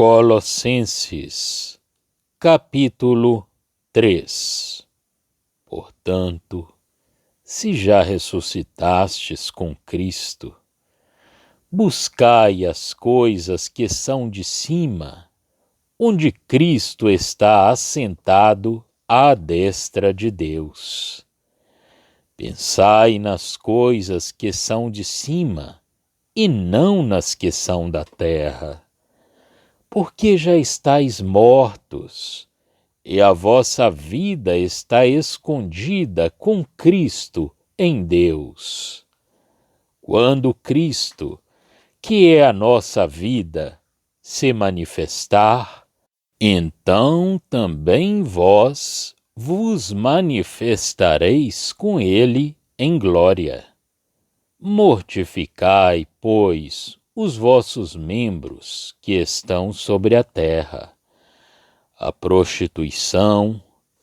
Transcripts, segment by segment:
Colossenses, capítulo 3. Portanto, se já ressuscitastes com Cristo, buscai as coisas que são de cima, onde Cristo está assentado à destra de Deus. Pensai nas coisas que são de cima, e não nas que são da terra, porque já estáis mortos, e a vossa vida está escondida com Cristo em Deus. Quando Cristo, que é a nossa vida, se manifestar, então também vós vos manifestareis com ele em glória. Mortificai, pois, os vossos membros que estão sobre a terra: a prostituição,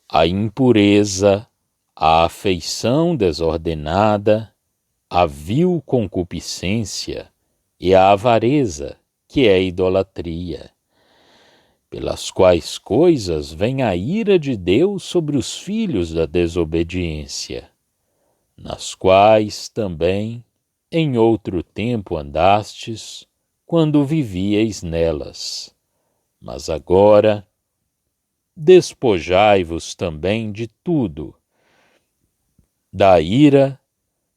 a impureza, a afeição desordenada, a vil concupiscência e a avareza, que é idolatria, pelas quais coisas vem a ira de Deus sobre os filhos da desobediência, nas quais também em outro tempo andastes, quando vivieis nelas. Mas agora despojai-vos também de tudo: da ira,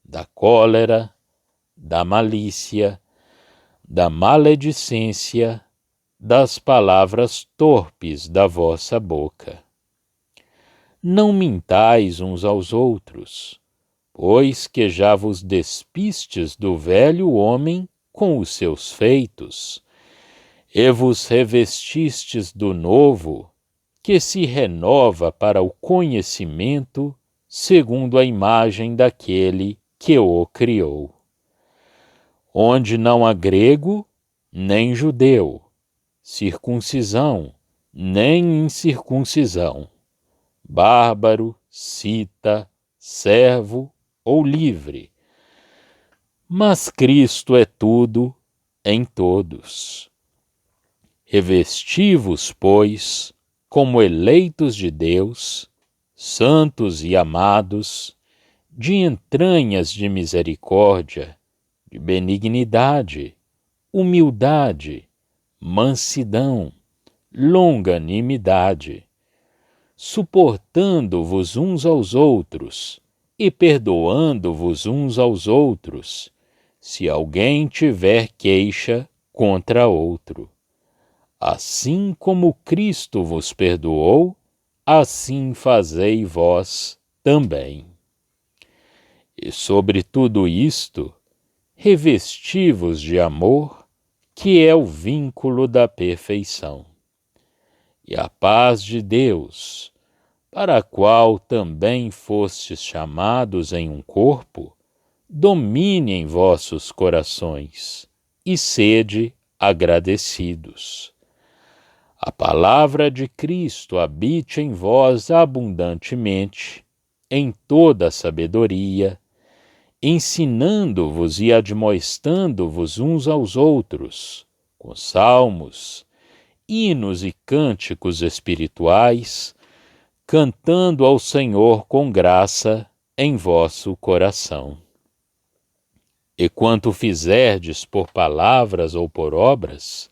da cólera, da malícia, da maledicência, das palavras torpes da vossa boca. Não mintais uns aos outros, pois que já vos despistes do velho homem com os seus feitos, e vos revestistes do novo, que se renova para o conhecimento segundo a imagem daquele que o criou. Onde não há grego, nem judeu, circuncisão, nem incircuncisão, bárbaro, cita, servo ou livre, mas Cristo é tudo em todos. Revesti-vos, pois, como eleitos de Deus, santos e amados, de entranhas de misericórdia, de benignidade, humildade, mansidão, longanimidade, suportando-vos uns aos outros e perdoando-vos uns aos outros, se alguém tiver queixa contra outro. Assim como Cristo vos perdoou, assim fazei vós também. E sobre tudo isto, revesti-vos de amor, que é o vínculo da perfeição. E a paz de Deus, para a qual também fostes chamados em um corpo, domine em vossos corações, e sede agradecidos. A palavra de Cristo habite em vós abundantemente, em toda a sabedoria, ensinando-vos e admoestando-vos uns aos outros, com salmos, hinos e cânticos espirituais, cantando ao Senhor com graça em vosso coração. E quanto fizerdes por palavras ou por obras,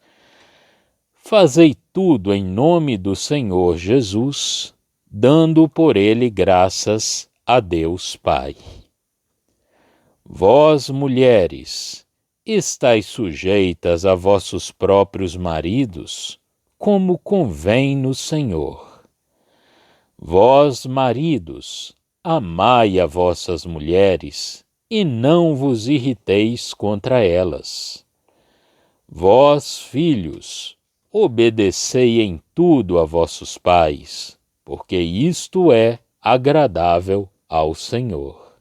fazei tudo em nome do Senhor Jesus, dando por ele graças a Deus Pai. Vós, mulheres, estais sujeitas a vossos próprios maridos, como convém no Senhor. Vós, maridos, amai a vossas mulheres, e não vos irriteis contra elas. Vós, filhos, obedecei em tudo a vossos pais, porque isto é agradável ao Senhor.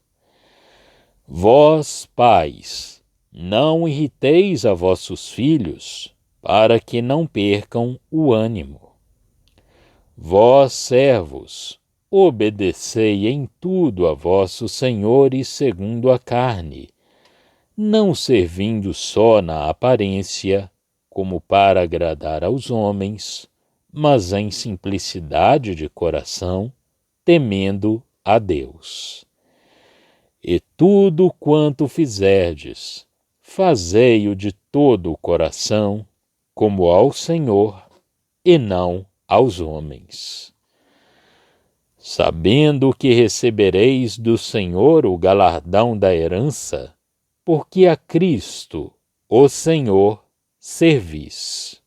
Vós, pais, não irriteis a vossos filhos, para que não percam o ânimo. Vós, servos, obedecei em tudo a vossos senhores segundo a carne, não servindo só na aparência, como para agradar aos homens, mas em simplicidade de coração, temendo a Deus. E tudo quanto fizerdes, fazei-o de todo o coração, como ao Senhor, e não aos homens, sabendo que recebereis do Senhor o galardão da herança, porque a Cristo, o Senhor, servis.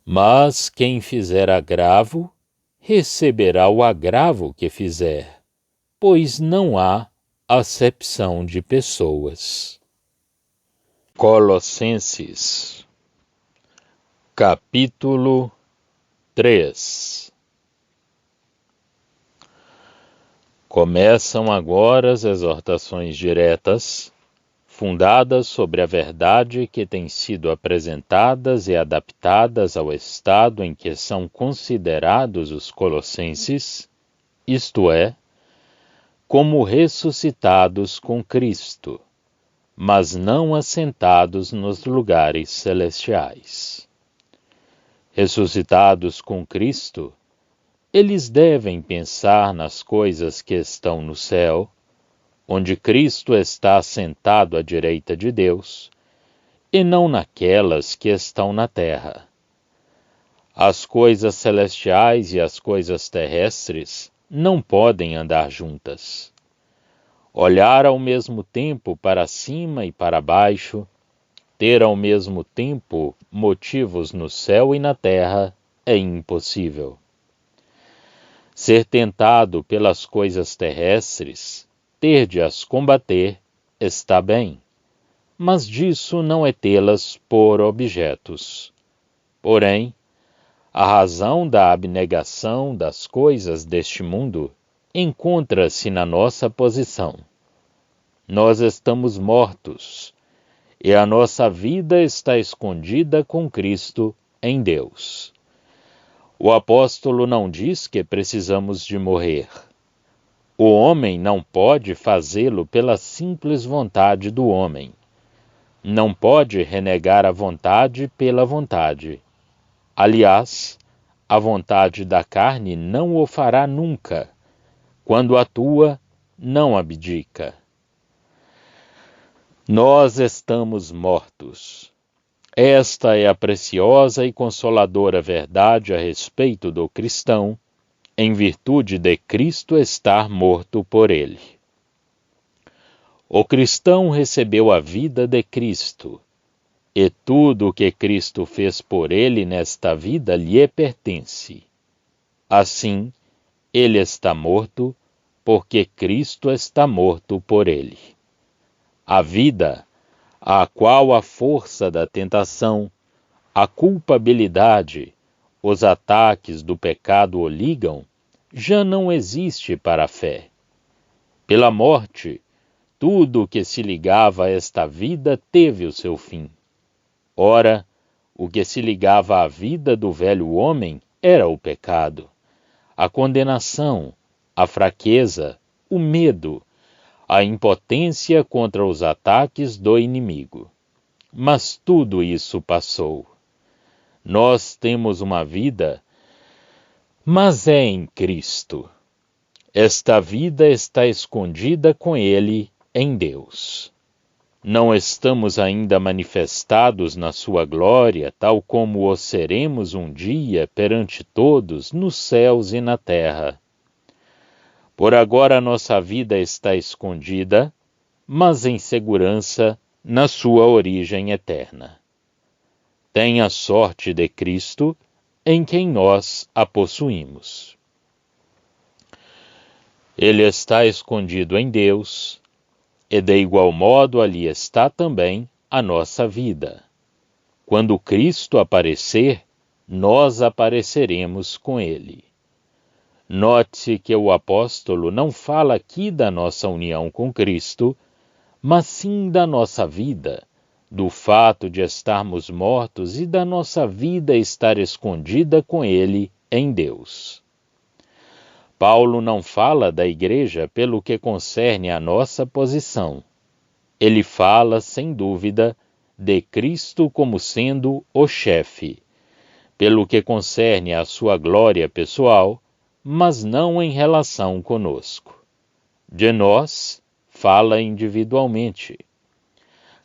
Mas quem fizer agravo, receberá o agravo que fizer, pois não há acepção de pessoas. Colossenses, capítulo 3. Começam agora as exortações diretas, fundadas sobre a verdade que tem sido apresentadas e adaptadas ao estado em que são considerados os colossenses, isto é, como ressuscitados com Cristo, mas não assentados nos lugares celestiais. Ressuscitados com Cristo, eles devem pensar nas coisas que estão no céu, onde Cristo está assentado à direita de Deus, e não naquelas que estão na terra. As coisas celestiais e as coisas terrestres não podem andar juntas. Olhar ao mesmo tempo para cima e para baixo, ter ao mesmo tempo motivos no céu e na terra, é impossível. Ser tentado pelas coisas terrestres, ter de as combater, está bem, mas disso não é tê-las por objetos. Porém, a razão da abnegação das coisas deste mundo encontra-se na nossa posição. Nós estamos mortos, e a nossa vida está escondida com Cristo em Deus. O apóstolo não diz que precisamos de morrer. O homem não pode fazê-lo pela simples vontade do homem. Não pode renegar a vontade pela vontade. Aliás, a vontade da carne não o fará nunca. Quando atua, não abdica. Nós estamos mortos. Esta é a preciosa e consoladora verdade a respeito do cristão, em virtude de Cristo estar morto por ele. O cristão recebeu a vida de Cristo, e tudo o que Cristo fez por ele nesta vida lhe pertence. Assim, ele está morto, porque Cristo está morto por ele. A vida, a qual a força da tentação, a culpabilidade, os ataques do pecado o ligam, já não existe para a fé. Pela morte, tudo o que se ligava a esta vida teve o seu fim. Ora, o que se ligava à vida do velho homem era o pecado, a condenação, a fraqueza, o medo, a impotência contra os ataques do inimigo. Mas tudo isso passou. Nós temos uma vida, mas é em Cristo. Esta vida está escondida com Ele em Deus. Não estamos ainda manifestados na sua glória, tal como o seremos um dia perante todos nos céus e na terra. Por agora nossa vida está escondida, mas em segurança na sua origem eterna. Tem a sorte de Cristo, em quem nós a possuímos. Ele está escondido em Deus, e de igual modo ali está também a nossa vida. Quando Cristo aparecer, nós apareceremos com Ele. Note-se que o apóstolo não fala aqui da nossa união com Cristo, mas sim da nossa vida, do fato de estarmos mortos e da nossa vida estar escondida com Ele em Deus. Paulo não fala da igreja pelo que concerne à nossa posição. Ele fala, sem dúvida, de Cristo como sendo o chefe, pelo que concerne à sua glória pessoal, mas não em relação conosco. De nós, fala individualmente.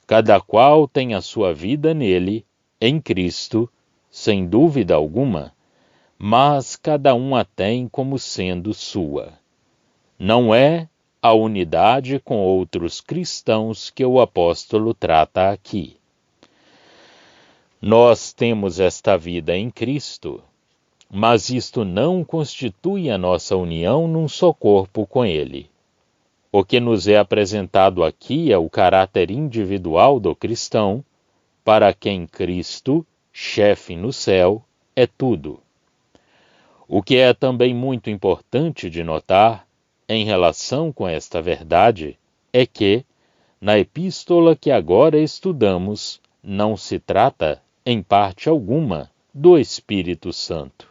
Cada qual tem a sua vida nele, em Cristo, sem dúvida alguma, mas cada um a tem como sendo sua. Não é a unidade com outros cristãos que o apóstolo trata aqui. Nós temos esta vida em Cristo, mas isto não constitui a nossa união num só corpo com Ele. O que nos é apresentado aqui é o caráter individual do cristão, para quem Cristo, chefe no céu, é tudo. O que é também muito importante de notar, em relação com esta verdade, é que, na epístola que agora estudamos, não se trata, em parte alguma, do Espírito Santo.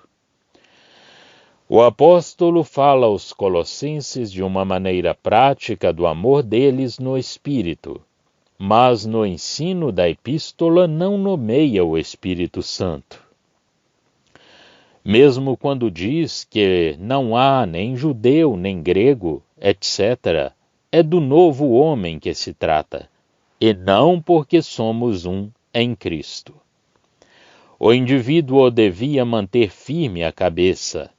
O apóstolo fala aos colossenses de uma maneira prática do amor deles no Espírito, mas no ensino da epístola não nomeia o Espírito Santo. Mesmo quando diz que não há nem judeu, nem grego, etc., é do novo homem que se trata, e não porque somos um em Cristo. O indivíduo devia manter firme a cabeça.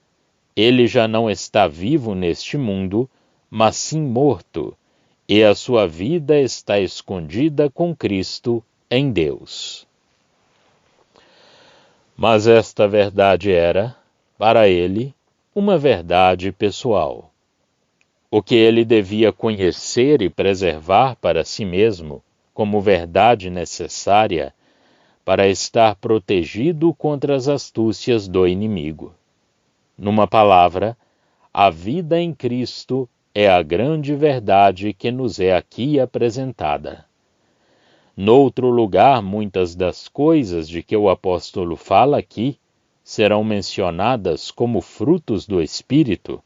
Ele já não está vivo neste mundo, mas sim morto, e a sua vida está escondida com Cristo em Deus. Mas esta verdade era, para ele, uma verdade pessoal. O que ele devia conhecer e preservar para si mesmo como verdade necessária para estar protegido contra as astúcias do inimigo. Numa palavra, a vida em Cristo é a grande verdade que nos é aqui apresentada. Noutro lugar, muitas das coisas de que o apóstolo fala aqui serão mencionadas como frutos do Espírito,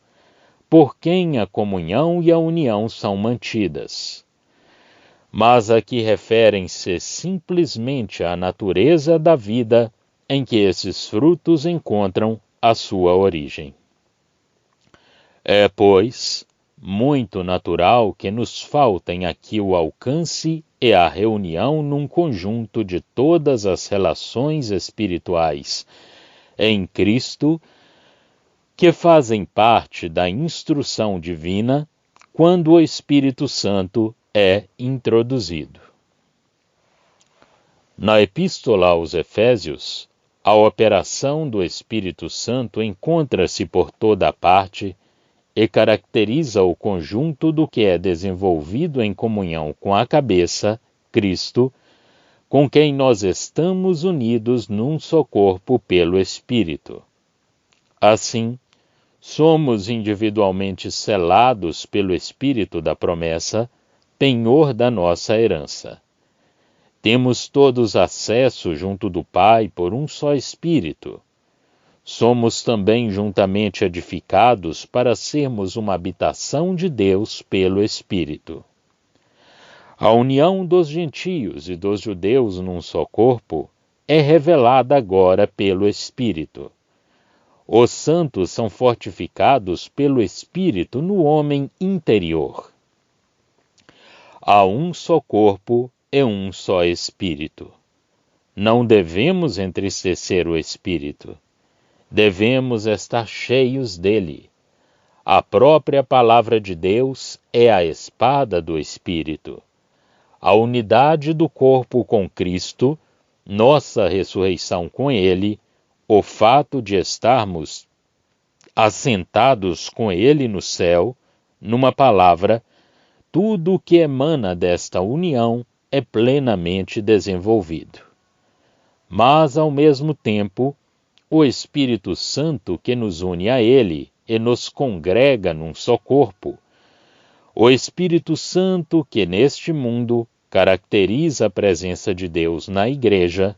por quem a comunhão e a união são mantidas. Mas aqui referem-se simplesmente à natureza da vida em que esses frutos encontram a sua origem. É, pois, muito natural que nos faltem aqui o alcance e a reunião num conjunto de todas as relações espirituais em Cristo que fazem parte da instrução divina quando o Espírito Santo é introduzido. Na Epístola aos Efésios, a operação do Espírito Santo encontra-se por toda a parte e caracteriza o conjunto do que é desenvolvido em comunhão com a cabeça, Cristo, com quem nós estamos unidos num só corpo pelo Espírito. Assim, somos individualmente selados pelo Espírito da promessa, penhor da nossa herança. Temos todos acesso junto do Pai por um só Espírito. Somos também juntamente edificados para sermos uma habitação de Deus pelo Espírito. A união dos gentios e dos judeus num só corpo é revelada agora pelo Espírito. Os santos são fortificados pelo Espírito no homem interior. Há um só corpo e um só Espírito. Não devemos entristecer o Espírito. Devemos estar cheios dele. A própria palavra de Deus é a espada do Espírito. A unidade do corpo com Cristo, nossa ressurreição com ele, o fato de estarmos assentados com ele no céu, numa palavra, tudo o que emana desta união é plenamente desenvolvido. Mas, ao mesmo tempo, o Espírito Santo que nos une a ele e nos congrega num só corpo, o Espírito Santo que neste mundo caracteriza a presença de Deus na Igreja,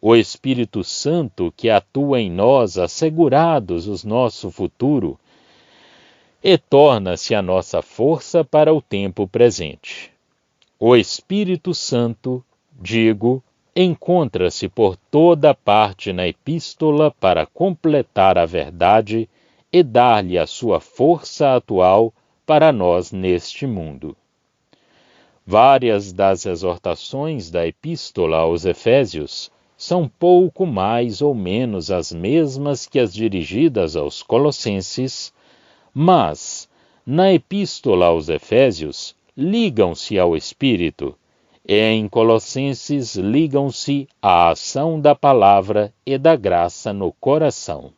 o Espírito Santo que atua em nós assegurados o nosso futuro e torna-se a nossa força para o tempo presente. O Espírito Santo digo, encontra-se por toda parte na epístola para completar a verdade e dar-lhe a sua força atual para nós neste mundo. Várias das exortações da epístola aos Efésios são pouco mais ou menos as mesmas que as dirigidas aos Colossenses, mas, na epístola aos Efésios, ligam-se ao Espírito, e em Colossenses ligam-se à ação da palavra e da graça no coração.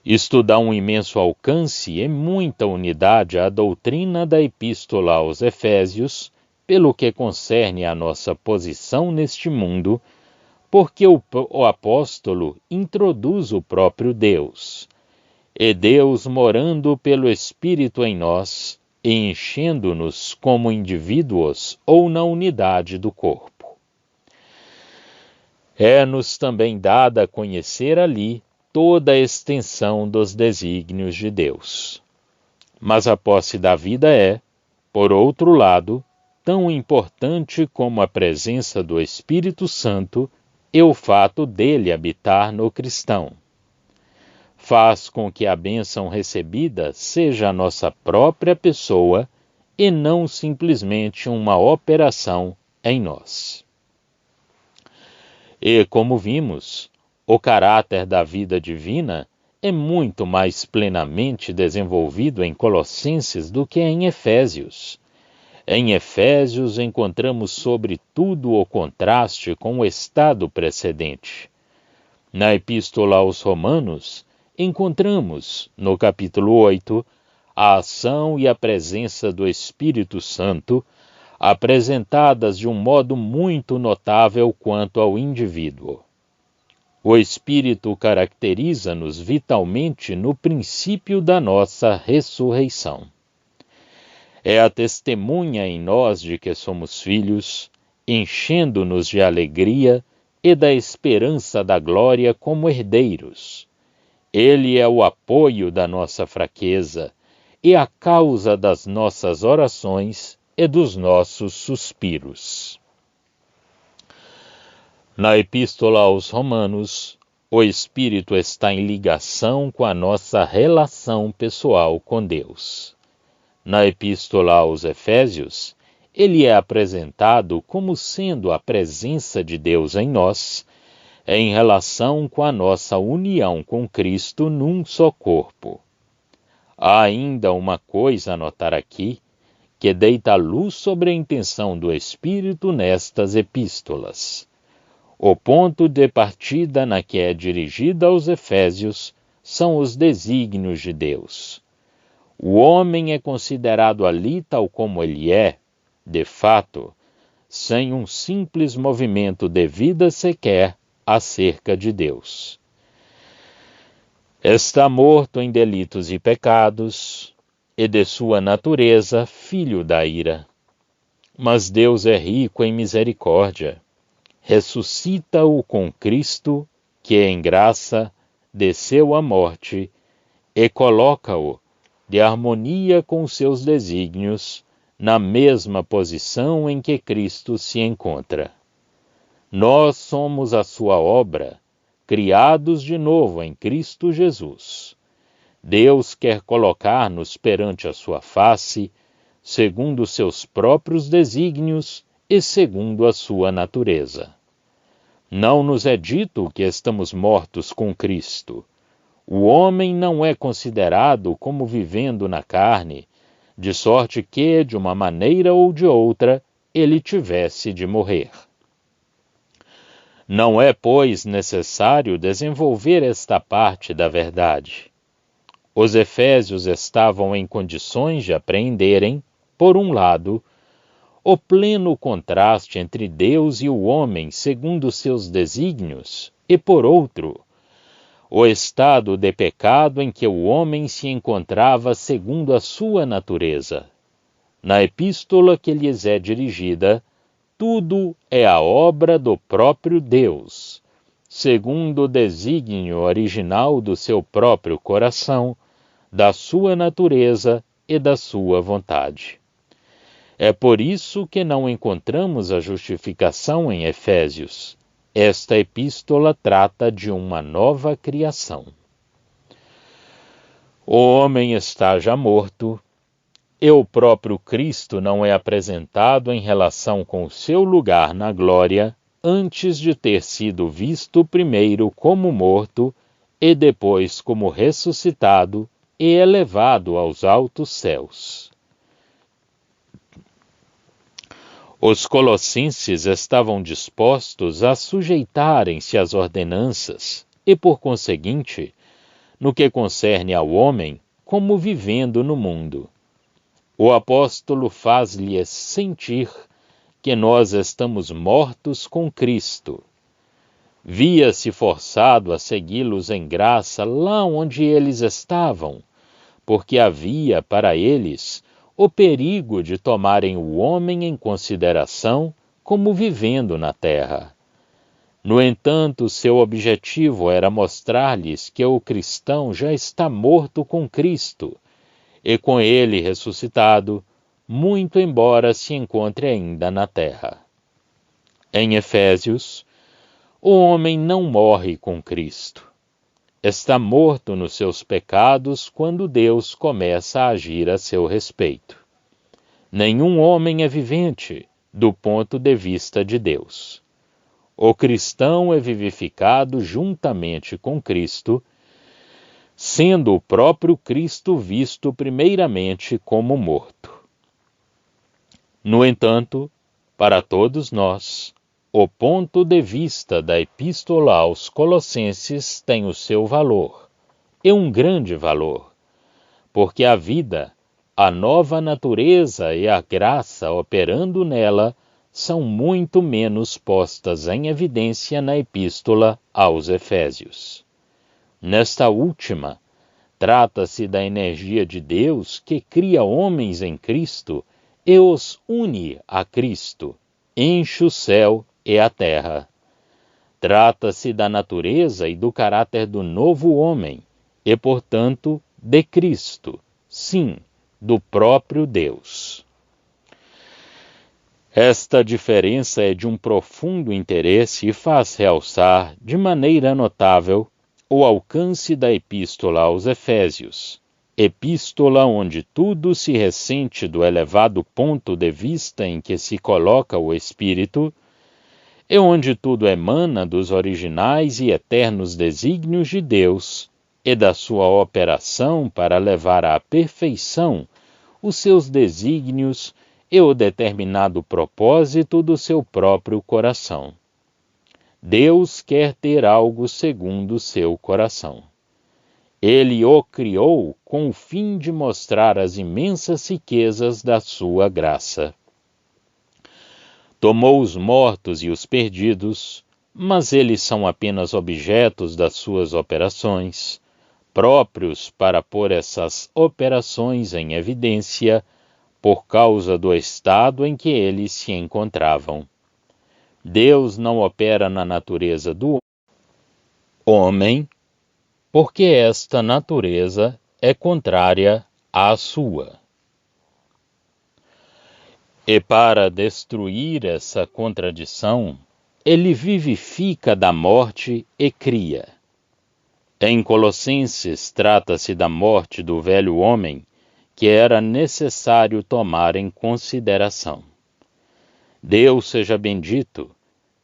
Isto dá um imenso alcance e muita unidade à doutrina da epístola aos Efésios, pelo que concerne à nossa posição neste mundo, porque o apóstolo introduz o próprio Deus, e Deus morando pelo Espírito em nós, e enchendo-nos como indivíduos ou na unidade do corpo. É-nos também dada a conhecer ali toda a extensão dos desígnios de Deus. Mas a posse da vida é, por outro lado, tão importante como a presença do Espírito Santo e o fato dele habitar no cristão. Faz com que a bênção recebida seja a nossa própria pessoa e não simplesmente uma operação em nós. E, como vimos, o caráter da vida divina é muito mais plenamente desenvolvido em Colossenses do que em Efésios. Em Efésios encontramos sobretudo o contraste com o estado precedente. Na Epístola aos Romanos, encontramos, no capítulo 8, a ação e a presença do Espírito Santo, apresentadas de um modo muito notável quanto ao indivíduo. O Espírito caracteriza-nos vitalmente no princípio da nossa ressurreição. É a testemunha em nós de que somos filhos, enchendo-nos de alegria e da esperança da glória como herdeiros. Ele é o apoio da nossa fraqueza e a causa das nossas orações e dos nossos suspiros. Na Epístola aos Romanos, o Espírito está em ligação com a nossa relação pessoal com Deus. Na Epístola aos Efésios, ele é apresentado como sendo a presença de Deus em nós, em relação com a nossa união com Cristo num só corpo. Há ainda uma coisa a notar aqui, que deita luz sobre a intenção do Espírito nestas epístolas. O ponto de partida na que é dirigida aos Efésios são os desígnios de Deus. O homem é considerado ali tal como ele é, de fato, sem um simples movimento de vida sequer acerca de Deus. Está morto em delitos e pecados, e de sua natureza filho da ira. Mas Deus é rico em misericórdia. Ressuscita-o com Cristo, que em graça desceu à morte, e coloca-o, de harmonia com seus desígnios, na mesma posição em que Cristo se encontra. Nós somos a sua obra, criados de novo em Cristo Jesus. Deus quer colocar-nos perante a sua face, segundo seus próprios desígnios e segundo a sua natureza. Não nos é dito que estamos mortos com Cristo. O homem não é considerado como vivendo na carne, de sorte que, de uma maneira ou de outra, ele tivesse de morrer. Não é, pois, necessário desenvolver esta parte da verdade. Os efésios estavam em condições de apreenderem, por um lado, o pleno contraste entre Deus e o homem segundo seus desígnios, e por outro, o estado de pecado em que o homem se encontrava segundo a sua natureza. Na epístola que lhes é dirigida, tudo é a obra do próprio Deus, segundo o desígnio original do seu próprio coração, da sua natureza e da sua vontade. É por isso que não encontramos a justificação em Efésios. Esta epístola trata de uma nova criação. O homem está já morto, e o próprio Cristo não é apresentado em relação com o seu lugar na glória, antes de ter sido visto primeiro como morto e depois como ressuscitado e elevado aos altos céus. Os colossenses estavam dispostos a sujeitarem-se às ordenanças e, por conseguinte, no que concerne ao homem, como vivendo no mundo. O apóstolo faz-lhes sentir que nós estamos mortos com Cristo. Via-se forçado a segui-los em graça lá onde eles estavam, porque havia para eles o perigo de tomarem o homem em consideração como vivendo na terra. No entanto, seu objetivo era mostrar-lhes que o cristão já está morto com Cristo, e com ele ressuscitado, muito embora se encontre ainda na terra. Em Efésios, o homem não morre com Cristo. Está morto nos seus pecados quando Deus começa a agir a seu respeito. Nenhum homem é vivente do ponto de vista de Deus. O cristão é vivificado juntamente com Cristo, sendo o próprio Cristo visto primeiramente como morto. No entanto, para todos nós, o ponto de vista da Epístola aos Colossenses tem o seu valor, e um grande valor, porque a vida, a nova natureza e a graça operando nela são muito menos postas em evidência na Epístola aos Efésios. Nesta última, trata-se da energia de Deus que cria homens em Cristo e os une a Cristo, enche o céu e a terra. Trata-se da natureza e do caráter do novo homem, e, portanto, de Cristo, sim, do próprio Deus. Esta diferença é de um profundo interesse e faz realçar, de maneira notável, o alcance da Epístola aos Efésios, epístola onde tudo se ressente do elevado ponto de vista em que se coloca o Espírito, e onde tudo emana dos originais e eternos desígnios de Deus e da sua operação para levar à perfeição os seus desígnios e o determinado propósito do seu próprio coração. Deus quer ter algo segundo o seu coração. Ele o criou com o fim de mostrar as imensas riquezas da sua graça. Tomou os mortos e os perdidos, mas eles são apenas objetos das suas operações, próprios para pôr essas operações em evidência, por causa do estado em que eles se encontravam. Deus não opera na natureza do homem, porque esta natureza é contrária à sua. E para destruir essa contradição, ele vivifica da morte e cria. Em Colossenses trata-se da morte do velho homem, que era necessário tomar em consideração. Deus seja bendito,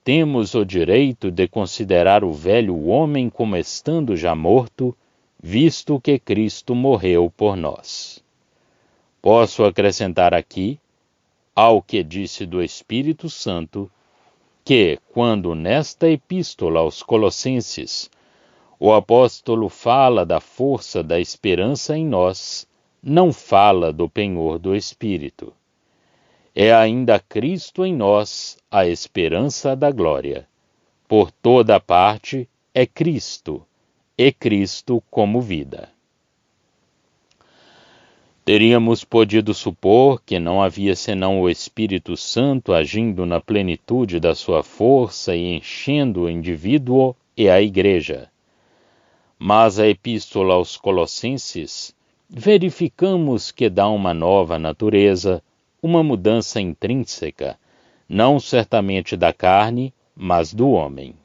temos o direito de considerar o velho homem como estando já morto, visto que Cristo morreu por nós. Posso acrescentar aqui, ao que disse do Espírito Santo, que, quando nesta epístola aos Colossenses, o apóstolo fala da força da esperança em nós, não fala do penhor do Espírito. É ainda Cristo em nós a esperança da glória. Por toda parte é Cristo, e Cristo como vida. Teríamos podido supor que não havia senão o Espírito Santo agindo na plenitude da sua força e enchendo o indivíduo e a igreja. Mas a epístola aos Colossenses verificamos que dá uma nova natureza, uma mudança intrínseca, não certamente da carne, mas do homem.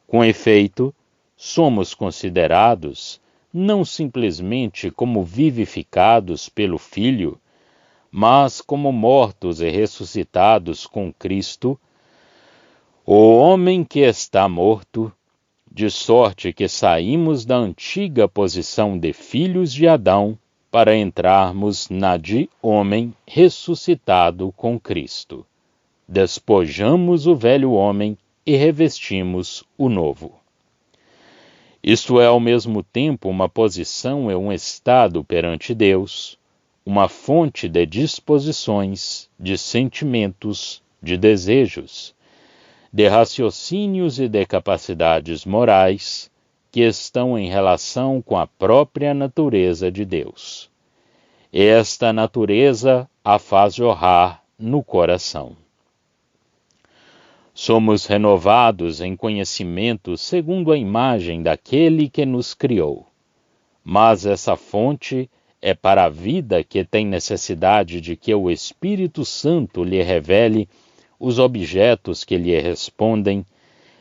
Com efeito, somos considerados não simplesmente como vivificados pelo Filho, mas como mortos e ressuscitados com Cristo, o homem que está morto, de sorte que saímos da antiga posição de filhos de Adão para entrarmos na de homem ressuscitado com Cristo. Despojamos o velho homem e revestimos o novo. Isto é ao mesmo tempo uma posição e um estado perante Deus, uma fonte de disposições, de sentimentos, de desejos, de raciocínios e de capacidades morais que estão em relação com a própria natureza de Deus. Esta natureza a faz jorrar no coração. Somos renovados em conhecimento segundo a imagem daquele que nos criou. Mas essa fonte é para a vida que tem necessidade de que o Espírito Santo lhe revele os objetos que lhe respondem,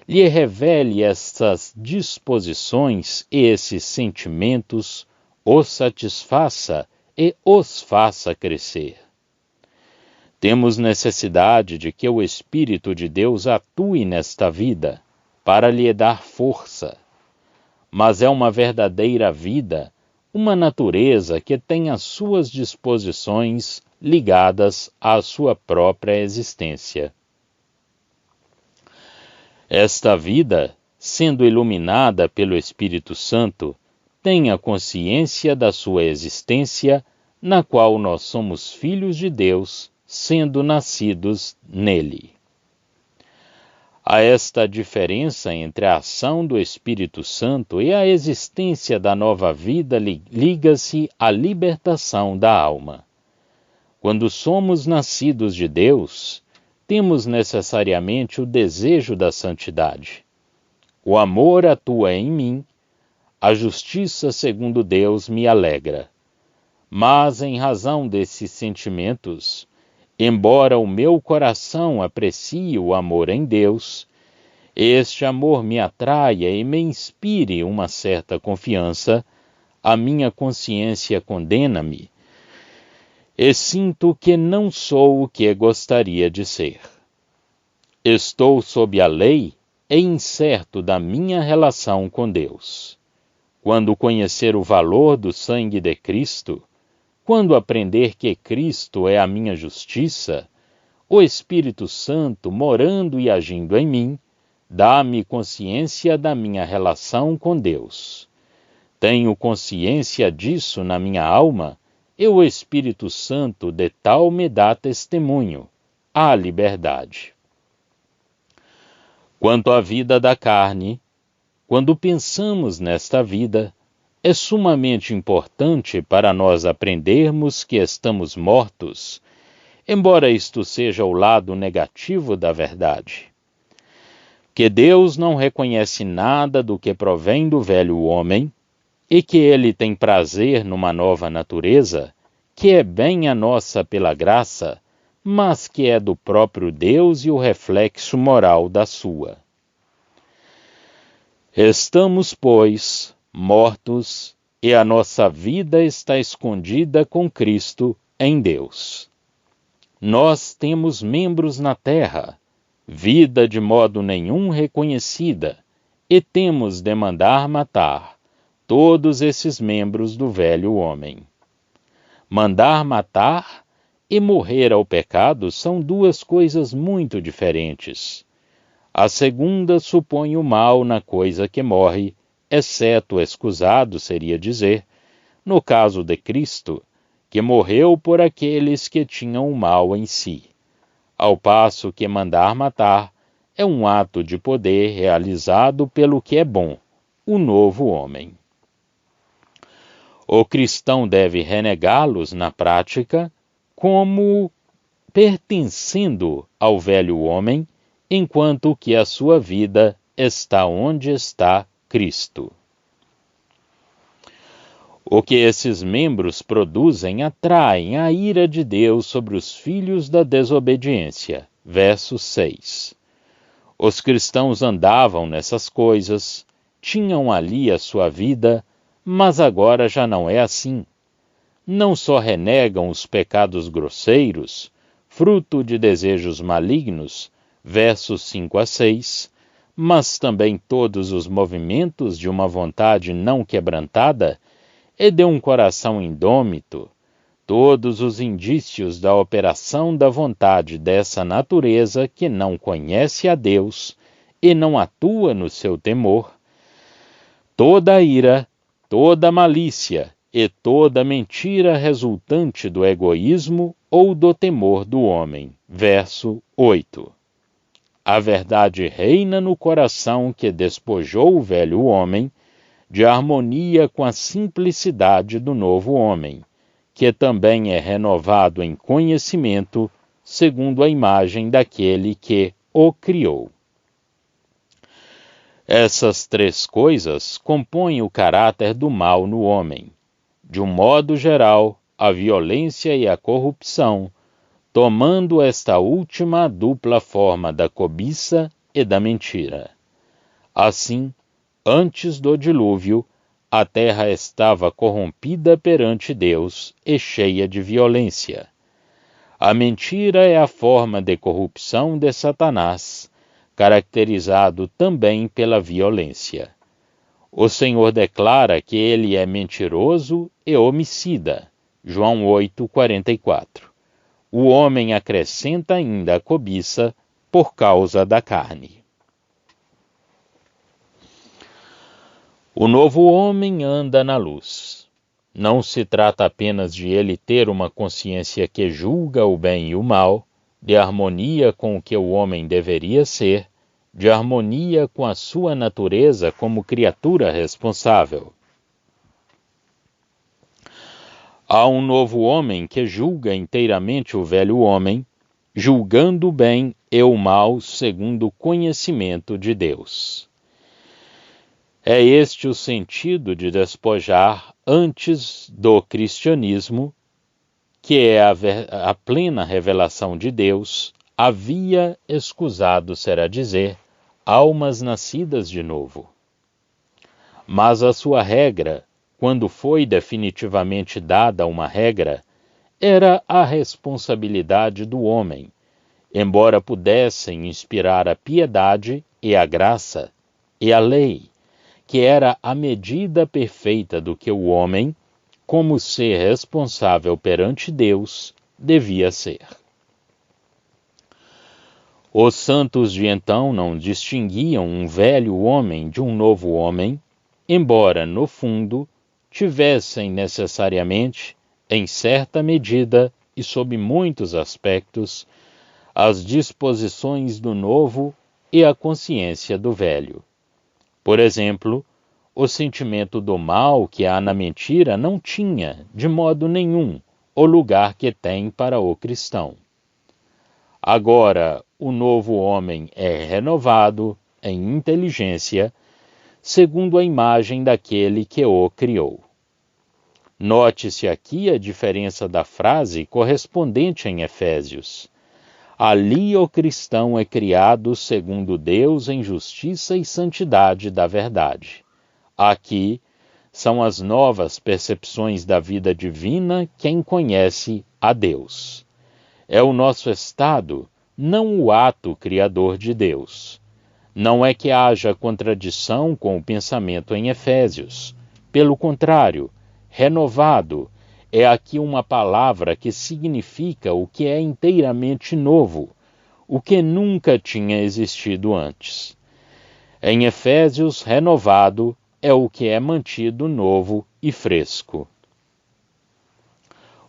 lhe revele essas disposições e esses sentimentos, os satisfaça e os faça crescer. Temos necessidade de que o Espírito de Deus atue nesta vida, para lhe dar força. Mas é uma verdadeira vida, uma natureza que tem as suas disposições ligadas à sua própria existência. Esta vida, sendo iluminada pelo Espírito Santo, tem a consciência da sua existência, na qual nós somos filhos de Deus, sendo nascidos nele. A esta diferença entre a ação do Espírito Santo e a existência da nova vida liga-se a libertação da alma. Quando somos nascidos de Deus, temos necessariamente o desejo da santidade. O amor atua em mim, a justiça segundo Deus me alegra. Mas, em razão desses sentimentos, embora o meu coração aprecie o amor em Deus, este amor me atraia e me inspire uma certa confiança, a minha consciência condena-me, e sinto que não sou o que gostaria de ser. Estou sob a lei e incerto da minha relação com Deus. Quando conhecer o valor do sangue de Cristo, quando aprender que Cristo é a minha justiça, o Espírito Santo, morando e agindo em mim, dá-me consciência da minha relação com Deus. Tenho consciência disso na minha alma, e o Espírito Santo de tal me dá testemunho, a liberdade. Quanto à vida da carne, quando pensamos nesta vida, é sumamente importante para nós aprendermos que estamos mortos, embora isto seja o lado negativo da verdade. Que Deus não reconhece nada do que provém do velho homem, e que Ele tem prazer numa nova natureza, que é bem a nossa pela graça, mas que é do próprio Deus e o reflexo moral da sua. Estamos, pois, mortos, e a nossa vida está escondida com Cristo em Deus. Nós temos membros na terra, vida de modo nenhum reconhecida, e temos de mandar matar todos esses membros do velho homem. Mandar matar e morrer ao pecado são duas coisas muito diferentes. A segunda supõe o mal na coisa que morre, exceto escusado, seria dizer, no caso de Cristo, que morreu por aqueles que tinham o mal em si, ao passo que mandar matar é um ato de poder realizado pelo que é bom, o novo homem. O cristão deve renegá-los na prática como pertencendo ao velho homem, enquanto que a sua vida está onde está Cristo. O que esses membros produzem atraem a ira de Deus sobre os filhos da desobediência. Verso 6. Os cristãos andavam nessas coisas, tinham ali a sua vida, mas agora já não é assim. Não só renegam os pecados grosseiros, fruto de desejos malignos, versos 5 a 6, mas também todos os movimentos de uma vontade não quebrantada e de um coração indômito, todos os indícios da operação da vontade dessa natureza que não conhece a Deus e não atua no seu temor, toda a ira, toda a malícia e toda a mentira resultante do egoísmo ou do temor do homem. Verso 8. A verdade reina no coração que despojou o velho homem, de harmonia com a simplicidade do novo homem, que também é renovado em conhecimento, segundo a imagem daquele que o criou. Essas três coisas compõem o caráter do mal no homem. De um modo geral, a violência e a corrupção, tomando esta última a dupla forma da cobiça e da mentira. Assim, antes do dilúvio, a terra estava corrompida perante Deus e cheia de violência. A mentira é a forma de corrupção de Satanás, caracterizado também pela violência. O Senhor declara que ele é mentiroso e homicida. João 8:44. O homem acrescenta ainda a cobiça por causa da carne. O novo homem anda na luz. Não se trata apenas de ele ter uma consciência que julga o bem e o mal, de harmonia com o que o homem deveria ser, de harmonia com a sua natureza como criatura responsável. Há um novo homem que julga inteiramente o velho homem, julgando o bem e o mal segundo o conhecimento de Deus. É este o sentido de despojar antes do cristianismo, que é a plena revelação de Deus, havia escusado, será dizer, almas nascidas de novo. Mas a sua regra, quando foi definitivamente dada uma regra, era a responsabilidade do homem, embora pudessem inspirar a piedade e a graça e a lei, que era a medida perfeita do que o homem, como ser responsável perante Deus, devia ser. Os santos de então não distinguiam um velho homem de um novo homem, embora, no fundo, tivessem necessariamente, em certa medida e sob muitos aspectos, as disposições do novo e a consciência do velho. Por exemplo, o sentimento do mal que há na mentira não tinha, de modo nenhum, o lugar que tem para o cristão. Agora, o novo homem é renovado em inteligência, segundo a imagem daquele que o criou. Note-se aqui a diferença da frase correspondente em Efésios. Ali o cristão é criado segundo Deus em justiça e santidade da verdade. Aqui são as novas percepções da vida divina quem conhece a Deus. É o nosso estado, não o ato criador de Deus. Não é que haja contradição com o pensamento em Efésios. Pelo contrário, renovado é aqui uma palavra que significa o que é inteiramente novo, o que nunca tinha existido antes. Em Efésios, renovado é o que é mantido novo e fresco.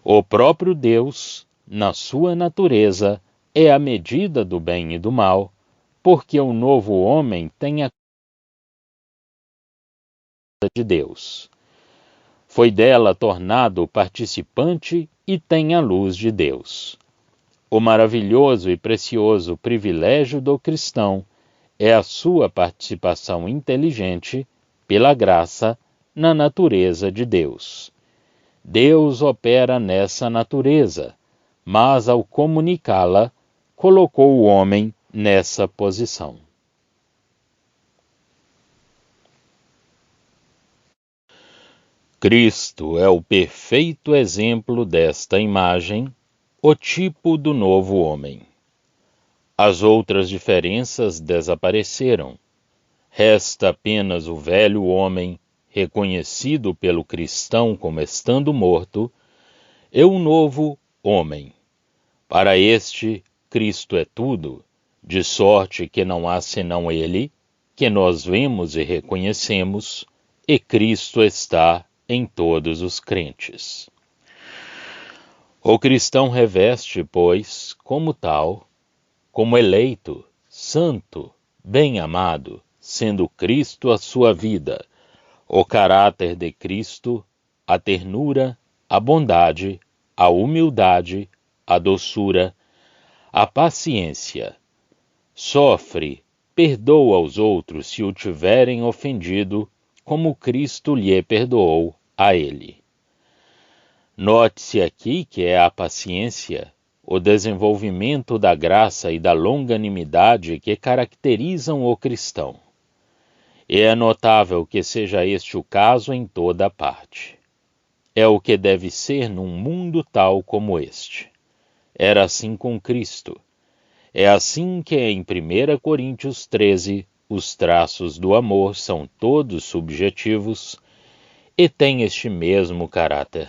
O próprio Deus, na sua natureza, é a medida do bem e do mal, porque o novo homem tem a de Deus. Foi dela tornado participante e tem a luz de Deus. O maravilhoso e precioso privilégio do cristão é a sua participação inteligente, pela graça, na natureza de Deus. Deus opera nessa natureza, mas ao comunicá-la, colocou o homem nessa posição. Cristo é o perfeito exemplo desta imagem, o tipo do novo homem. As outras diferenças desapareceram. Resta apenas o velho homem, reconhecido pelo cristão como estando morto, e o novo homem. Para este, Cristo é tudo, de sorte que não há senão Ele, que nós vemos e reconhecemos, e Cristo está em todos os crentes. O cristão reveste, pois, como tal, como eleito, santo, bem-amado, sendo Cristo a sua vida, o caráter de Cristo, a ternura, a bondade, a humildade, a doçura, a paciência. Sofre, perdoa aos outros se o tiverem ofendido, como Cristo lhe perdoou a ele. Note-se aqui que é a paciência, o desenvolvimento da graça e da longanimidade que caracterizam o cristão. E é notável que seja este o caso em toda parte. É o que deve ser num mundo tal como este. Era assim com Cristo. É assim que em 1 Coríntios 13 os traços do amor são todos subjetivos e têm este mesmo caráter.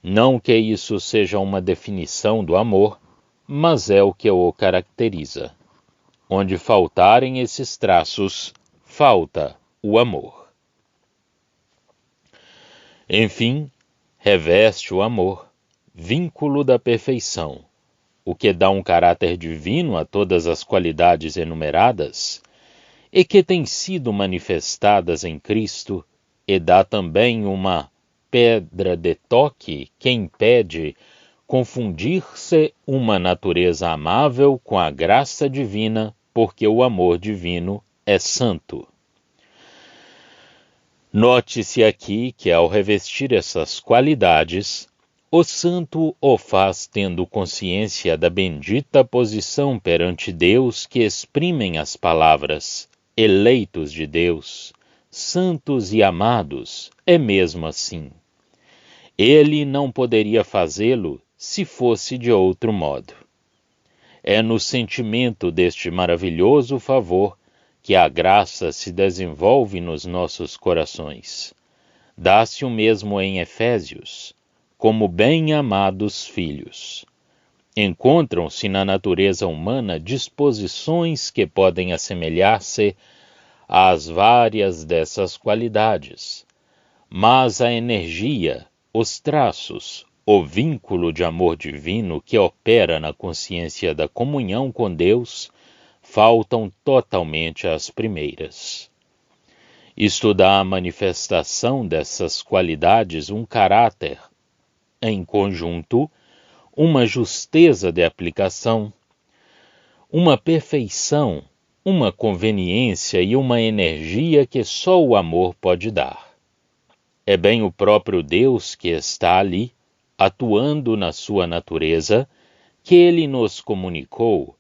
Não que isso seja uma definição do amor, mas é o que o caracteriza. Onde faltarem esses traços, falta o amor. Enfim, reveste o amor, vínculo da perfeição, o que dá um caráter divino a todas as qualidades enumeradas, e que têm sido manifestadas em Cristo, e dá também uma pedra de toque que impede confundir-se uma natureza amável com a graça divina, porque o amor divino é santo. Note-se aqui que ao revestir essas qualidades, o santo o faz tendo consciência da bendita posição perante Deus que exprimem as palavras, eleitos de Deus, santos e amados, é mesmo assim. Ele não poderia fazê-lo se fosse de outro modo. É no sentimento deste maravilhoso favor que a graça se desenvolve nos nossos corações. Dá-se o mesmo em Efésios, como bem-amados filhos. Encontram-se na natureza humana disposições que podem assemelhar-se às várias dessas qualidades, mas a energia, os traços, o vínculo de amor divino que opera na consciência da comunhão com Deus faltam totalmente às primeiras. Isto dá à manifestação dessas qualidades um caráter, em conjunto, uma justeza de aplicação, uma perfeição, uma conveniência e uma energia que só o amor pode dar. É bem o próprio Deus que está ali, atuando na sua natureza, que ele nos comunicou,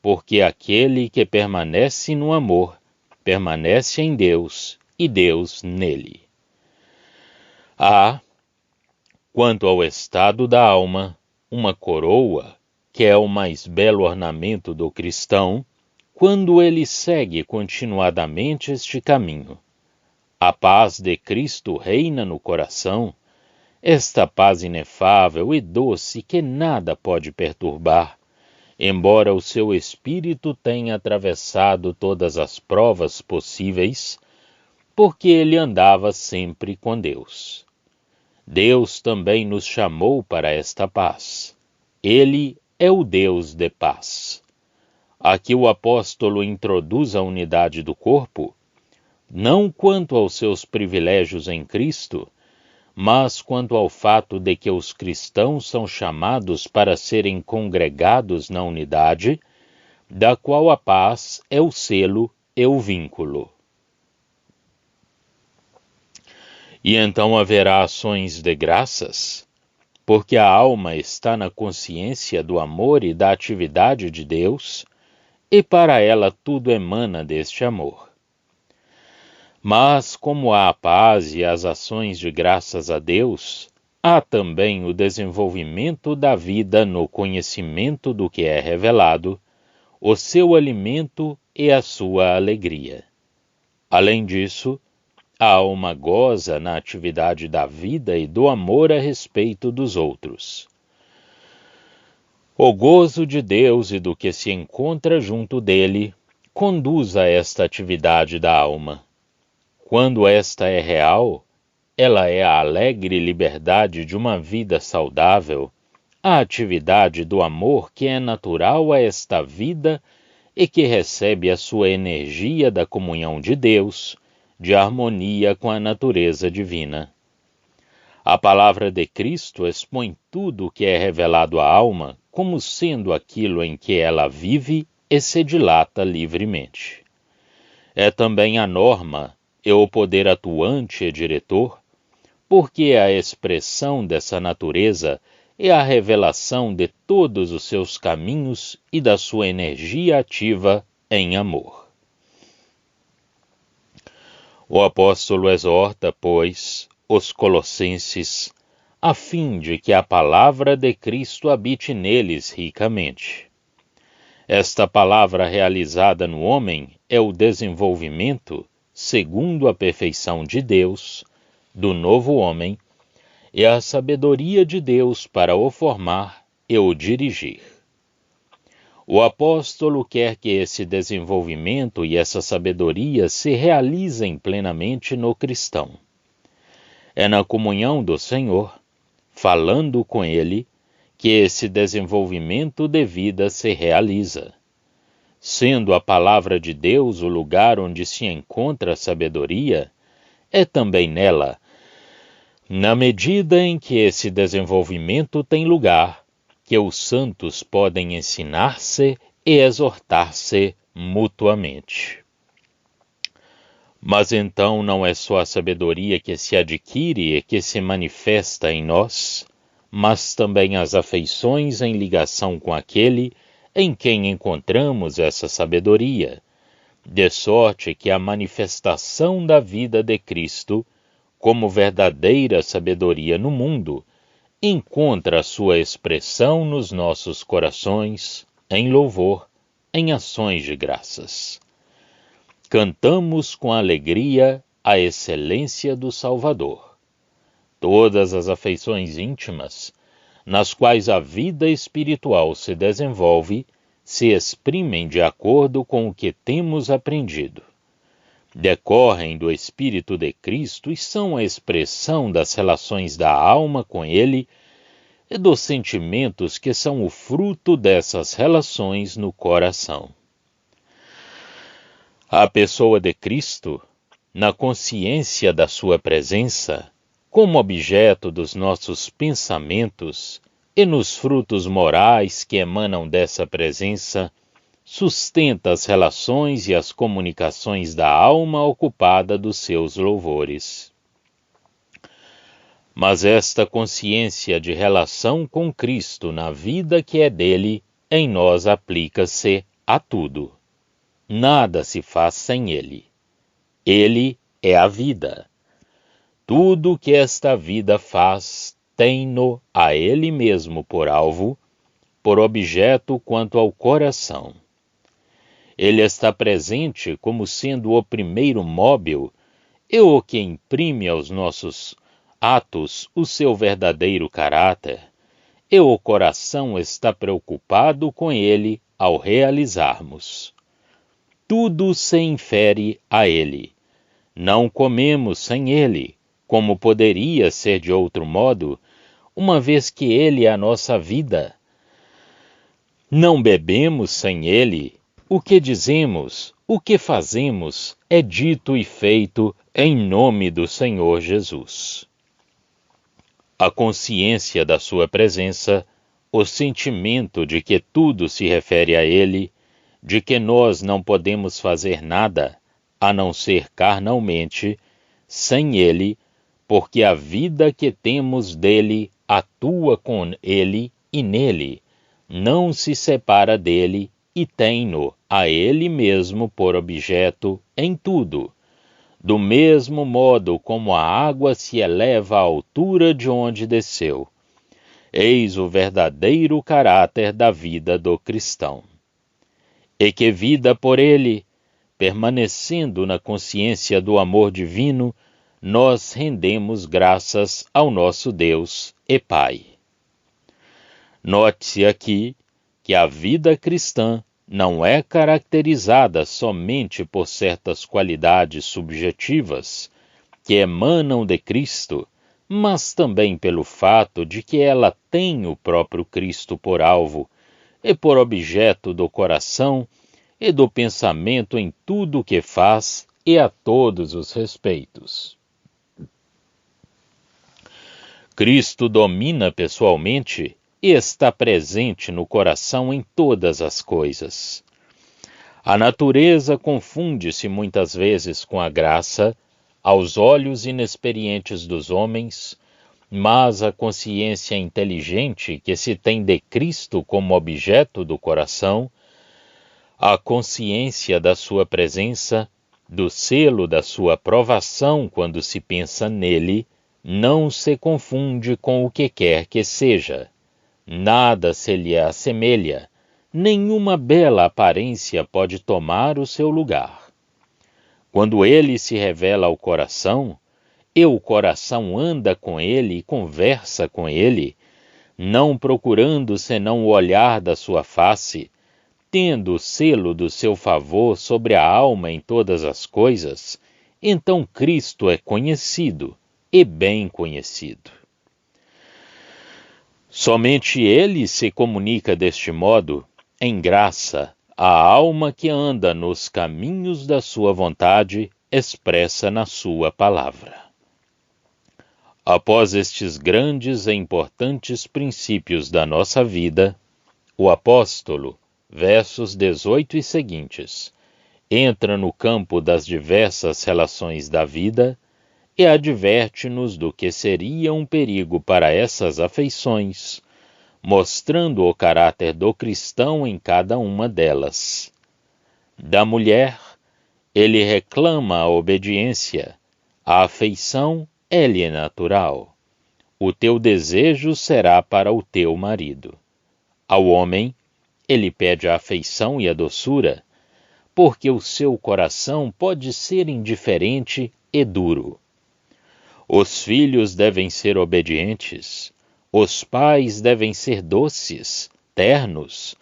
porque aquele que permanece no amor, permanece em Deus e Deus nele. Há, quanto ao estado da alma, uma coroa, que é o mais belo ornamento do cristão, quando ele segue continuadamente este caminho. A paz de Cristo reina no coração, esta paz inefável e doce que nada pode perturbar, embora o seu espírito tenha atravessado todas as provas possíveis, porque ele andava sempre com Deus. Deus também nos chamou para esta paz. Ele é o Deus de paz. Aqui o apóstolo introduz a unidade do corpo, não quanto aos seus privilégios em Cristo, mas quanto ao fato de que os cristãos são chamados para serem congregados na unidade, da qual a paz é o selo e o vínculo. E então haverá ações de graças, porque a alma está na consciência do amor e da atividade de Deus, e para ela tudo emana deste amor. Mas, como há a paz e as ações de graças a Deus, há também o desenvolvimento da vida no conhecimento do que é revelado, o seu alimento e a sua alegria. Além disso, a alma goza na atividade da vida e do amor a respeito dos outros. O gozo de Deus e do que se encontra junto dele conduz a esta atividade da alma. Quando esta é real, ela é a alegre liberdade de uma vida saudável, a atividade do amor que é natural a esta vida e que recebe a sua energia da comunhão de Deus, de harmonia com a natureza divina. A palavra de Cristo expõe tudo o que é revelado à alma como sendo aquilo em que ela vive e se dilata livremente. É também a norma e o poder atuante e diretor, porque a expressão dessa natureza é a revelação de todos os seus caminhos e da sua energia ativa em amor. O apóstolo exorta, pois, os colossenses, a fim de que a palavra de Cristo habite neles ricamente. Esta palavra realizada no homem é o desenvolvimento, segundo a perfeição de Deus, do novo homem, e a sabedoria de Deus para o formar e o dirigir. O apóstolo quer que esse desenvolvimento e essa sabedoria se realizem plenamente no cristão. É na comunhão do Senhor, falando com Ele, que esse desenvolvimento de vida se realiza. Sendo a palavra de Deus o lugar onde se encontra a sabedoria, é também nela, na medida em que esse desenvolvimento tem lugar, que os santos podem ensinar-se e exortar-se mutuamente. Mas então não é só a sabedoria que se adquire e que se manifesta em nós, mas também as afeições em ligação com aquele em quem encontramos essa sabedoria, de sorte que a manifestação da vida de Cristo, como verdadeira sabedoria no mundo, encontra sua expressão nos nossos corações, em louvor, em ações de graças. Cantamos com alegria a excelência do Salvador. Todas as afeições íntimas, nas quais a vida espiritual se desenvolve, se exprimem de acordo com o que temos aprendido. Decorrem do Espírito de Cristo e são a expressão das relações da alma com Ele e dos sentimentos que são o fruto dessas relações no coração. A pessoa de Cristo, na consciência da sua presença, como objeto dos nossos pensamentos e nos frutos morais que emanam dessa presença, sustenta as relações e as comunicações da alma ocupada dos seus louvores. Mas esta consciência de relação com Cristo na vida que é dele, em nós aplica-se a tudo. Nada se faz sem ele. Ele é a vida. Tudo que esta vida faz tem-no a ele mesmo por alvo, por objeto quanto ao coração. Ele está presente como sendo o primeiro móvel e o que imprime aos nossos atos o seu verdadeiro caráter, e o coração está preocupado com ele ao realizarmos. Tudo se infere a ele. Não comemos sem ele, como poderia ser de outro modo, uma vez que ele é a nossa vida. Não bebemos sem ele. O que dizemos, o que fazemos, é dito e feito em nome do Senhor Jesus. A consciência da sua presença, o sentimento de que tudo se refere a ele, de que nós não podemos fazer nada, a não ser carnalmente, sem ele, porque a vida que temos dele atua com ele e nele, não se separa dele e tem-no a ele mesmo por objeto em tudo. Do mesmo modo como a água se eleva à altura de onde desceu. Eis o verdadeiro caráter da vida do cristão. E que vida por ele, permanecendo na consciência do amor divino, nós rendemos graças ao nosso Deus e Pai. Note-se aqui que a vida cristã não é caracterizada somente por certas qualidades subjetivas que emanam de Cristo, mas também pelo fato de que ela tem o próprio Cristo por alvo e por objeto do coração e do pensamento em tudo o que faz e a todos os respeitos. Cristo domina pessoalmente e está presente no coração em todas as coisas. A natureza confunde-se muitas vezes com a graça, aos olhos inexperientes dos homens, mas a consciência inteligente que se tem de Cristo como objeto do coração, a consciência da sua presença, do selo da sua aprovação quando se pensa nele, não se confunde com o que quer que seja. Nada se lhe assemelha, nenhuma bela aparência pode tomar o seu lugar. Quando ele se revela ao coração, e o coração anda com ele e conversa com ele, não procurando senão o olhar da sua face, tendo o selo do seu favor sobre a alma em todas as coisas, então Cristo é conhecido e bem conhecido. Somente ele se comunica deste modo, em graça, à alma que anda nos caminhos da sua vontade, expressa na sua palavra. Após estes grandes e importantes princípios da nossa vida, o apóstolo, versos 18 e seguintes, entra no campo das diversas relações da vida e adverte-nos do que seria um perigo para essas afeições, mostrando o caráter do cristão em cada uma delas. Da mulher, ele reclama a obediência, a afeição é-lhe natural. O teu desejo será para o teu marido. Ao homem, ele pede a afeição e a doçura, porque o seu coração pode ser indiferente e duro. Os filhos devem ser obedientes, os pais devem ser doces, ternos,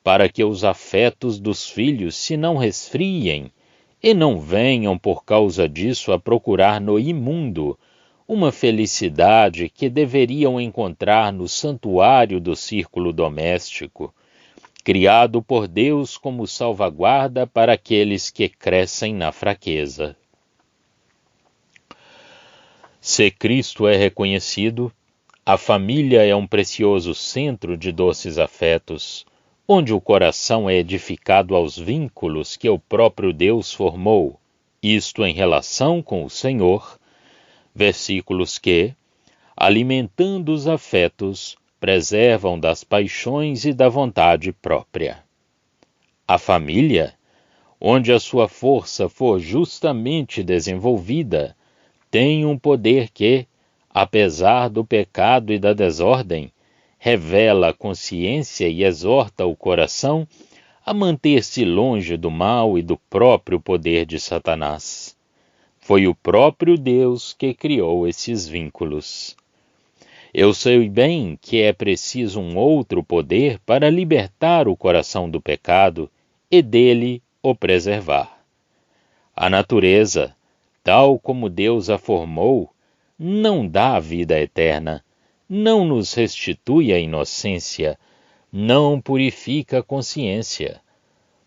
para que os afetos dos filhos se não resfriem e não venham por causa disso a procurar no imundo uma felicidade que deveriam encontrar no santuário do círculo doméstico, criado por Deus como salvaguarda para aqueles que crescem na fraqueza. Se Cristo é reconhecido, a família é um precioso centro de doces afetos, onde o coração é edificado aos vínculos que o próprio Deus formou, isto em relação com o Senhor, versículos que, alimentando os afetos, preservam das paixões e da vontade própria. A família, onde a sua força for justamente desenvolvida, tem um poder que, apesar do pecado e da desordem, revela a consciência e exorta o coração a manter-se longe do mal e do próprio poder de Satanás. Foi o próprio Deus que criou esses vínculos. Eu sei bem que é preciso um outro poder para libertar o coração do pecado e dele o preservar. A natureza, tal como Deus a formou, não dá a vida eterna, não nos restitui a inocência, não purifica a consciência.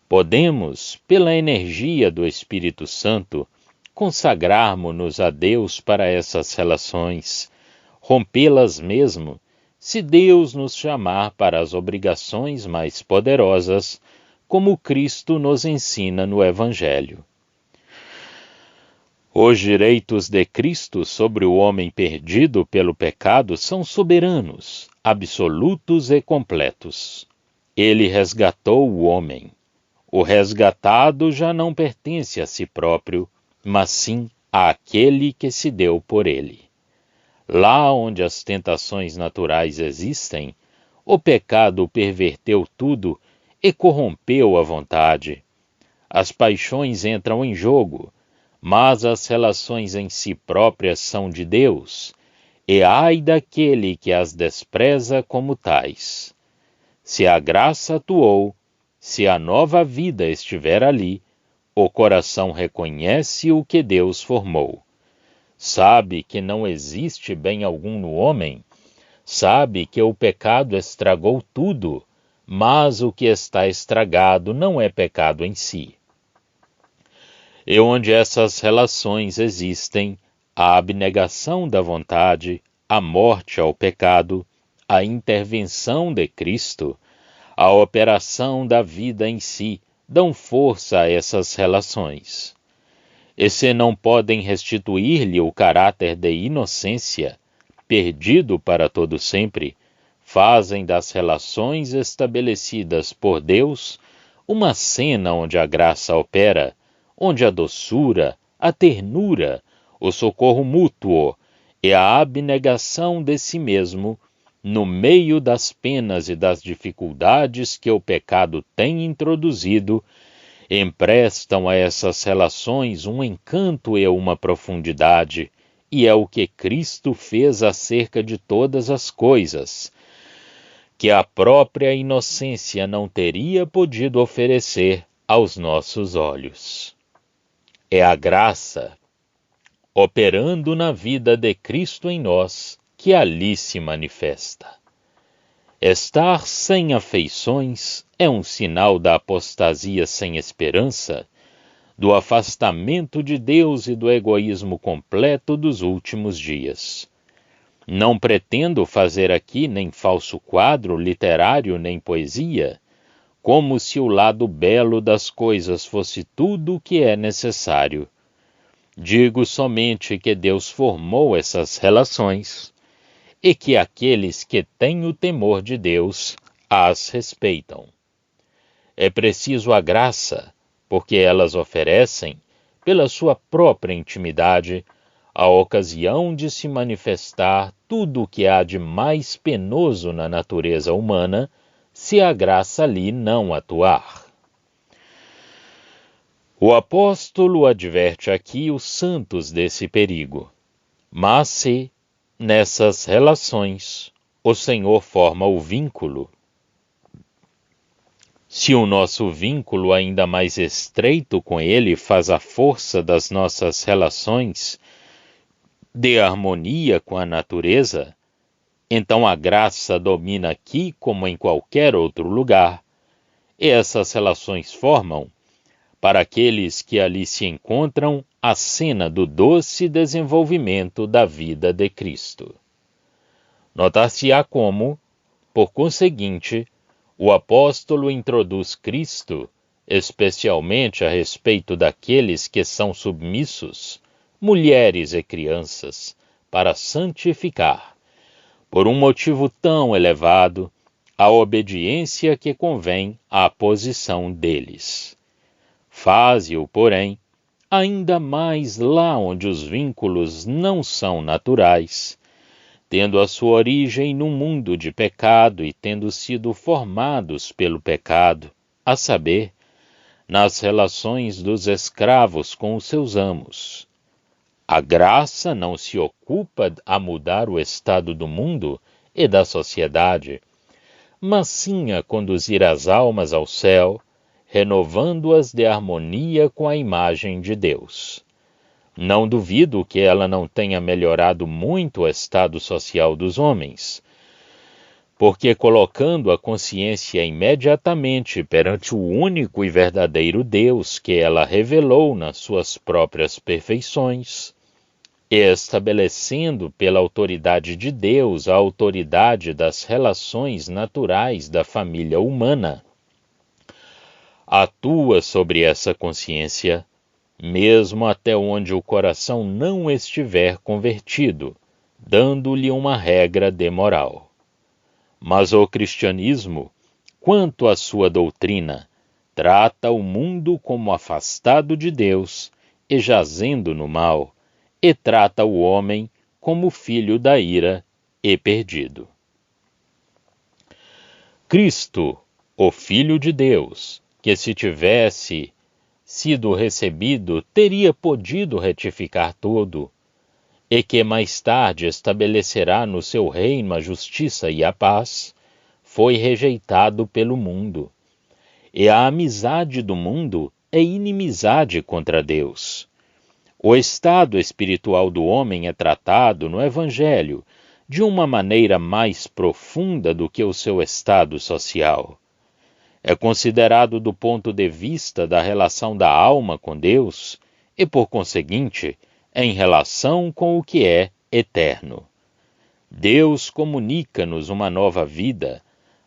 Podemos, pela energia do Espírito Santo, consagrarmos-nos a Deus para essas relações, rompê-las mesmo, se Deus nos chamar para as obrigações mais poderosas, como Cristo nos ensina no Evangelho. Os direitos de Cristo sobre o homem perdido pelo pecado são soberanos, absolutos e completos. Ele resgatou o homem. O resgatado já não pertence a si próprio, mas sim àquele que se deu por ele. Lá onde as tentações naturais existem, o pecado perverteu tudo e corrompeu a vontade. As paixões entram em jogo, mas as relações em si próprias são de Deus, e ai daquele que as despreza como tais. Se a graça atuou, se a nova vida estiver ali, o coração reconhece o que Deus formou. Sabe que não existe bem algum no homem, sabe que o pecado estragou tudo, mas o que está estragado não é pecado em si. E onde essas relações existem, a abnegação da vontade, a morte ao pecado, a intervenção de Cristo, a operação da vida em si, dão força a essas relações. E se não podem restituir-lhe o caráter de inocência, perdido para todo sempre, fazem das relações estabelecidas por Deus uma cena onde a graça opera, onde a doçura, a ternura, o socorro mútuo e a abnegação de si mesmo, no meio das penas e das dificuldades que o pecado tem introduzido, emprestam a essas relações um encanto e uma profundidade, e é o que Cristo fez acerca de todas as coisas, que a própria inocência não teria podido oferecer aos nossos olhos. É a graça, operando na vida de Cristo em nós, que ali se manifesta. Estar sem afeições é um sinal da apostasia sem esperança, do afastamento de Deus e do egoísmo completo dos últimos dias. Não pretendo fazer aqui nem falso quadro literário nem poesia, como se o lado belo das coisas fosse tudo o que é necessário. Digo somente que Deus formou essas relações e que aqueles que têm o temor de Deus as respeitam. É preciso a graça, porque elas oferecem, pela sua própria intimidade, a ocasião de se manifestar tudo o que há de mais penoso na natureza humana, se a graça ali não atuar. O apóstolo adverte aqui os santos desse perigo. Mas se, nessas relações, o Senhor forma o vínculo, se o nosso vínculo ainda mais estreito com Ele faz a força das nossas relações de harmonia com a natureza, então a graça domina aqui como em qualquer outro lugar, e essas relações formam, para aqueles que ali se encontram, a cena do doce desenvolvimento da vida de Cristo. Notar-se-á como, por conseguinte, o apóstolo introduz Cristo, especialmente a respeito daqueles que são submissos, mulheres e crianças, para santificar, por um motivo tão elevado, a obediência que convém à posição deles. Faze-o, porém, ainda mais lá onde os vínculos não são naturais, tendo a sua origem num mundo de pecado e tendo sido formados pelo pecado, a saber, nas relações dos escravos com os seus amos. A graça não se ocupa a mudar o estado do mundo e da sociedade, mas sim a conduzir as almas ao céu, renovando-as de harmonia com a imagem de Deus. Não duvido que ela não tenha melhorado muito o estado social dos homens, porque colocando a consciência imediatamente perante o único e verdadeiro Deus que ela revelou nas suas próprias perfeições, e estabelecendo pela autoridade de Deus a autoridade das relações naturais da família humana, atua sobre essa consciência, mesmo até onde o coração não estiver convertido, dando-lhe uma regra de moral. Mas o cristianismo, quanto à sua doutrina, trata o mundo como afastado de Deus e jazendo no mal, e trata o homem como filho da ira e perdido. Cristo, o Filho de Deus, que se tivesse sido recebido, teria podido retificar tudo, e que mais tarde estabelecerá no seu reino a justiça e a paz, foi rejeitado pelo mundo. E a amizade do mundo é inimizade contra Deus. O estado espiritual do homem é tratado no Evangelho de uma maneira mais profunda do que o seu estado social. É considerado do ponto de vista da relação da alma com Deus e, por conseguinte, em relação com o que é eterno. Deus comunica-nos uma nova vida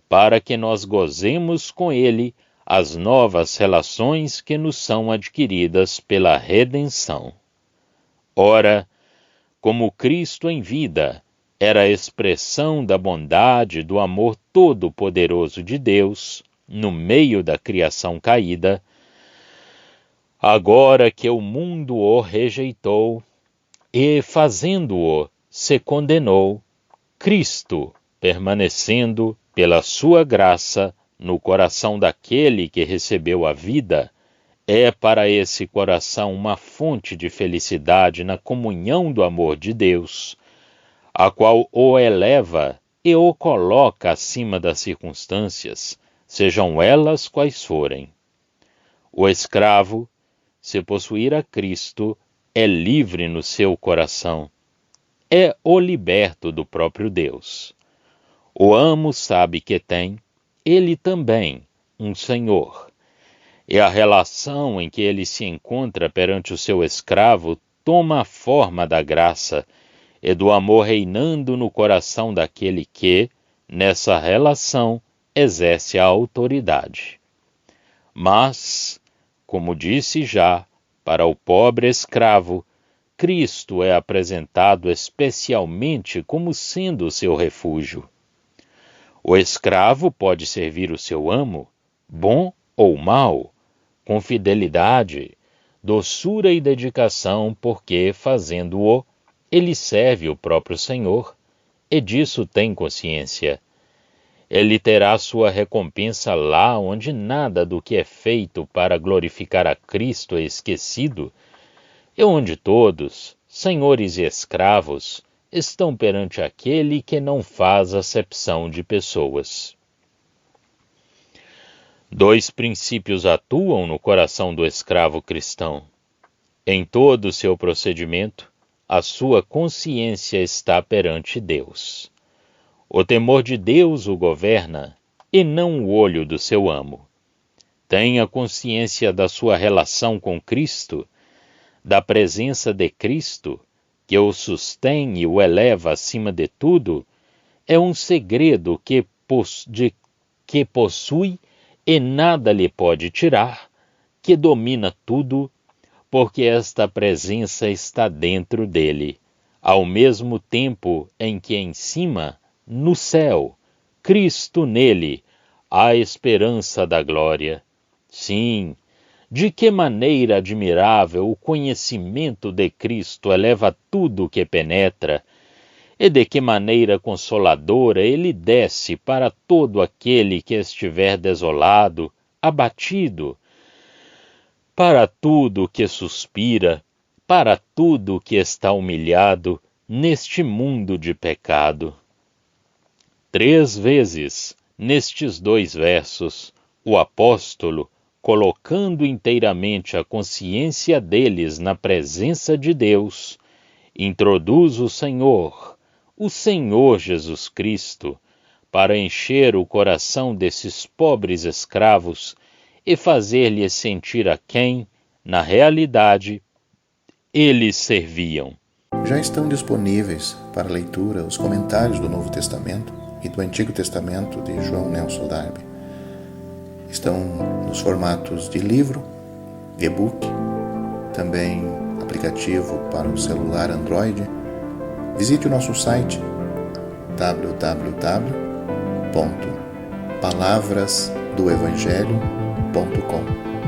para que nós gozemos com Ele as novas relações que nos são adquiridas pela redenção. Ora, como Cristo em vida era a expressão da bondade e do amor todo-poderoso de Deus no meio da criação caída, agora que o mundo o rejeitou e, fazendo-o, se condenou, Cristo, permanecendo pela sua graça no coração daquele que recebeu a vida, é para esse coração uma fonte de felicidade na comunhão do amor de Deus, a qual o eleva e o coloca acima das circunstâncias, sejam elas quais forem. O escravo, se possuir a Cristo, é livre no seu coração. É o liberto do próprio Deus. O amo sabe que tem, ele também, um Senhor. E a relação em que ele se encontra perante o seu escravo toma a forma da graça e do amor reinando no coração daquele que, nessa relação, exerce a autoridade. Mas, como disse já, para o pobre escravo, Cristo é apresentado especialmente como sendo o seu refúgio. O escravo pode servir o seu amo, bom ou mau, com fidelidade, doçura e dedicação, porque, fazendo-o, ele serve o próprio Senhor, e disso tem consciência. Ele terá sua recompensa lá onde nada do que é feito para glorificar a Cristo é esquecido, e onde todos, senhores e escravos, estão perante aquele que não faz acepção de pessoas. Dois princípios atuam no coração do escravo cristão. Em todo o seu procedimento, a sua consciência está perante Deus. O temor de Deus o governa, e não o olho do seu amo. Tem a consciência da sua relação com Cristo, da presença de Cristo, que o sustém e o eleva acima de tudo, é um segredo que possui e nada lhe pode tirar, que domina tudo, porque esta presença está dentro dele, ao mesmo tempo em que em cima, no céu, Cristo nele, a esperança da glória. Sim, de que maneira admirável o conhecimento de Cristo eleva tudo o que penetra, e de que maneira consoladora ele desce para todo aquele que estiver desolado, abatido, para tudo que suspira, para tudo que está humilhado neste mundo de pecado. 3 vezes, nestes 2 versos, o apóstolo, colocando inteiramente a consciência deles na presença de Deus, introduz o Senhor Jesus Cristo, para encher o coração desses pobres escravos e fazer-lhes sentir a quem, na realidade, eles serviam. Já estão disponíveis para leitura os comentários do Novo Testamento e do Antigo Testamento de João Nelson Darby. Estão nos formatos de livro, e-book também aplicativo para o celular Android, visite o nosso site www.palavrasdoevangelho.com.